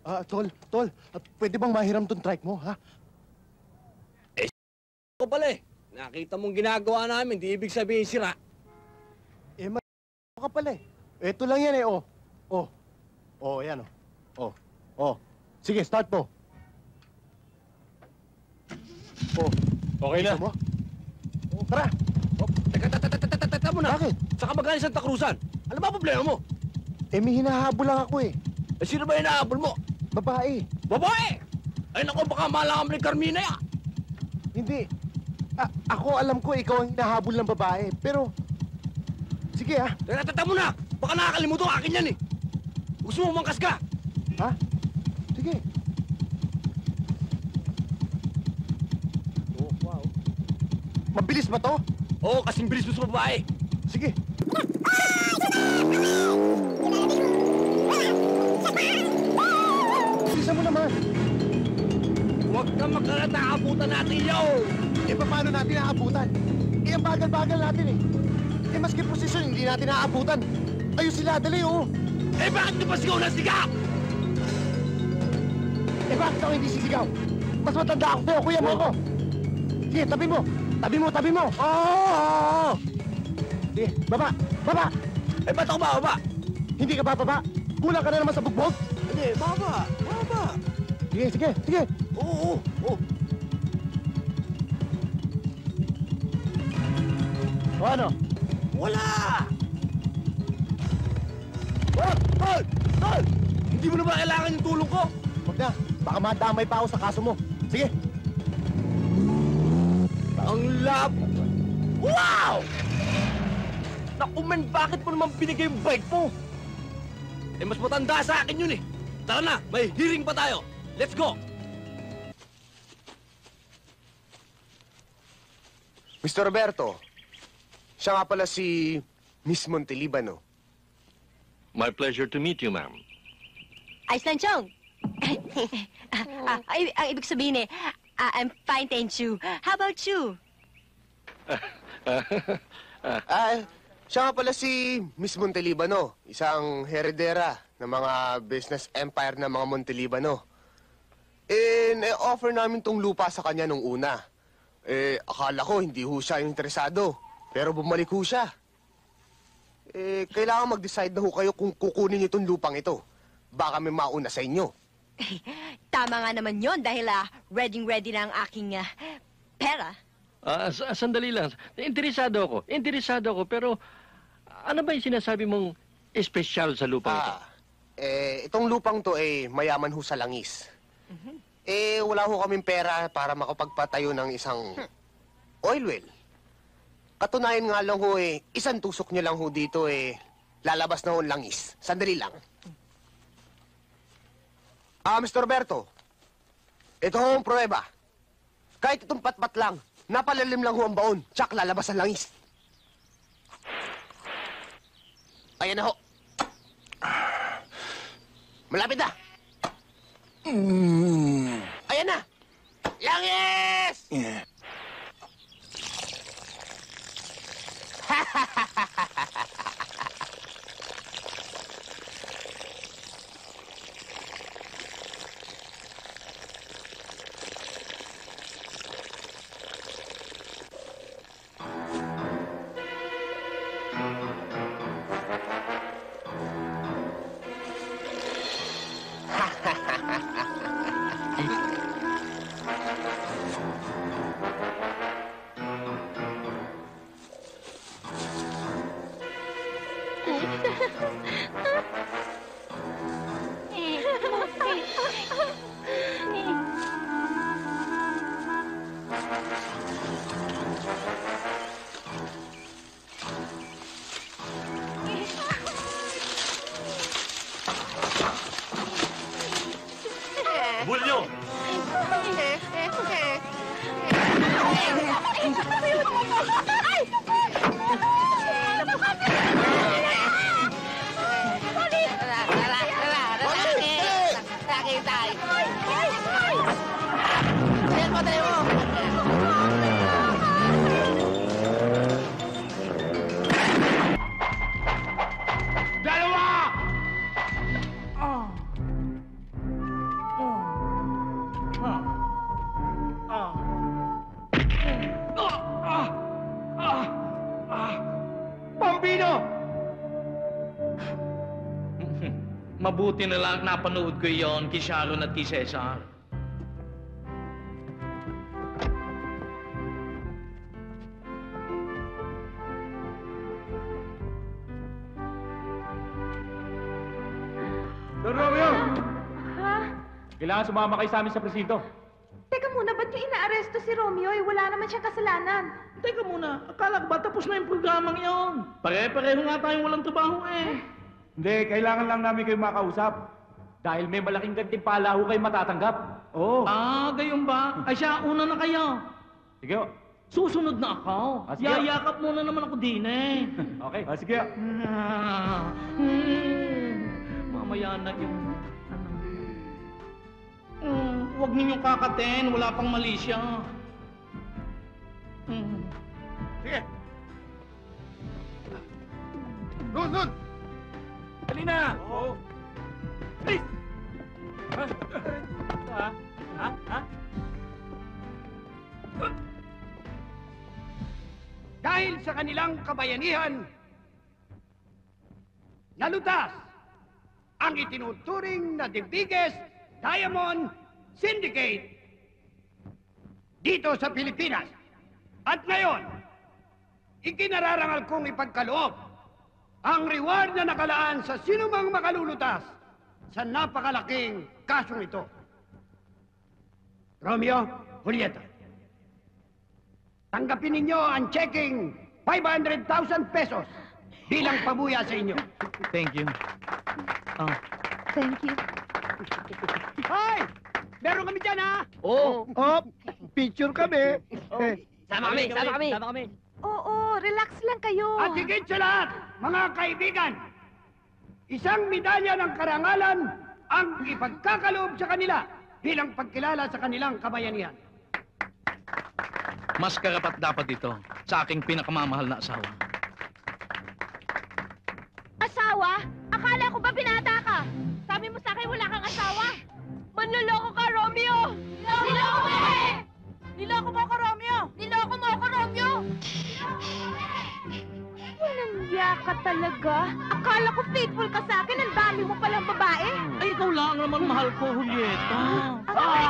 Tol, pwede bang mahiram tong trike mo, ha? Ako pala eh. Nakita mong ginagawa namin, di ibig sabihin sira. Ka pala eh. Ito lang yan eh, oh. Yan oh. Sige, start po. Okay na. Mo? Tara! Teka muna. Bakit? Saan ka magaling Santa Cruzan? Ano ba problema mo? May hinahabol lang ako eh. Sino ba hinahabol mo? Babae. Babae! Ay naku, baka malaman ni Carmina ya. Hindi. Ako alam ko ikaw ang hinahabol ng babae, pero... Sige ha. Teka mo na! Baka nakakalimutan ko akin yan eh. Gusto mo umangkas ka? Ha? Sige. Wow. Mabilis ba to? Oo, kasing bilis mo sa babae. Sige. Bilisan mo naman. Huwag kang magkalat na aabutan natin yun! Paano natin naabutan? Ang bagal-bagal natin eh. Maski posisyon, hindi natin naabutan. Ayun sila, dali oh. Bakit di ba sigaw na sigaw? Bakit ako hindi sisigaw? Mas matanda ako sa'yo, kuya mo ako. Sige, tabi mo. Tabi mo. Oo. Sige, baba. Ba't ako bababa? Hindi ka bababa. Kulang ka na naman sa bugbog. Hindi, baba. Sige. Oo. O ano? Wala! Tol! Hindi mo na ba kailangan yung tulong ko? Huwag na. Baka madamay pa ako sa kaso mo. Sige. Ang lab! Wow! Naku men, bakit mo naman binigay yung bike mo? Mas matanda sa akin yun eh. Tara na, may hearing pa tayo. Let's go! Mr. Roberto, siya nga pala si Miss Montelibano. My pleasure to meet you, ma'am. Ayos lang, Chong. Ang ibig sabihin eh, I'm fine, thank you. How about you? Siya nga pala si Miss Montelibano, isang heredera ng mga business empire ng mga Montelibano. Na-offer namin tong lupa sa kanya nung una. Akala ko hindi ho siya interesado, pero bumalik ho siya. Kailangan mag-decide na ho kayo kung kukunin niyo itong lupang ito. Baka may mauna sa inyo. Tama nga naman yon dahil ready na ang aking pera. Sandali lang. Interesado ako, pero ano ba yung sinasabi mong espesyal sa lupang ito? Itong lupang to mayaman ho sa langis. Wala ho kaming pera para makapagpatayo ng isang oil well. Katunayan nga lang ho isang tusok niyo lang ho dito lalabas na ho ang langis. Sandali lang. Mr. Roberto, ito ho ang pruweba. Kahit itong patpat lang, napalalim lang ho ang baon, tsak lalabas ang langis. Ayan na ho. Malapit na. Ayan na. Langis! Bulyo! Mabuti na lang napanood ko yon kay Sharon at kay Cesar. Don Romeo! Ha? Kailangan sumama kayo sa amin sa presinto. Teka muna, ba't niyo inaaresto si Romeo? Eh, wala naman siyang kasalanan. Teka muna, akala ko ba tapos na yung programang yon? Pare-pareho nga tayong walang trabaho eh. Hindi, kailangan lang namin kayo makausap. Dahil may malaking gantimpala ho kayo matatanggap. Oo. Ah, gayon ba? Ay siya, una na kayo. Sige ho. Susunod na ako. Sige. Yayakap muna naman ako din eh. Okay. Sige ho. Mamaya na yung... Huwag ninyong kakaten, wala pang mali siya. Sige. Doon! Dali na! Oo. Please! Dahil sa kanilang kabayanihan, nalutas ang itinuturing na the biggest diamond syndicate dito sa Pilipinas. At ngayon, ikinararangal kong ipagkaloob ang reward na nakalaan sa sinumang makalulutas sa napakalaking kasong ito. Romeo, Julieta, tanggapin ninyo ang checking 500,000 pesos bilang pabuya sa inyo. Thank you. Thank you. Hoy! Meron kami dyan, ha? Oo. Oh, picture kami. Sama kami. Oo, relax lang kayo. At higit sa lahat, mga kaibigan, isang medalya ng karangalan ang ipagkakaloob sa kanila bilang pagkilala sa kanilang kabayanihan. Mas karapat dapat ito sa aking pinakamamahal na asawa. Asawa? Akala ko ba binata ka? Sabi mo sa akin wala kang asawa? Manloloko ka, Romeo! Niloko mo eh! Niloko mo ako, Romeo! Niloko mo ako, Romeo! Walang iya ka talaga. Akala ko faithful ka sa akin. Ang dami mo palang babae. Ay, ikaw lang naman mahal ko, Julieta. Ay,